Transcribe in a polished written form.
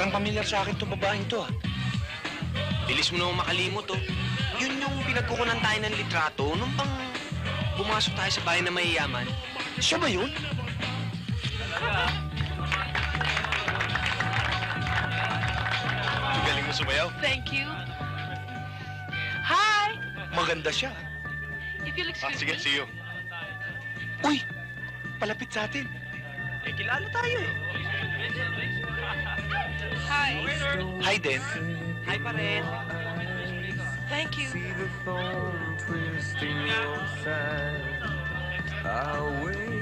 Parang pamilyar sa akin itong babaeng to, ah. Bilis mo na makalimot, oh. Yun yung pinagkukunan tayo ng litrato nung pang pumasok tayo sa bahay na mayayaman. Siya ba yun? Ang galing mo sumayaw. Thank you. Hi! Maganda siya. If you'll excuse Sige, me. see you. Uy! Palapit sa atin. Eh, kilala tayo, eh. Hi. Hi, Den. Hi pa rin. Thank you. See the thorn twist in your side. I'll wait.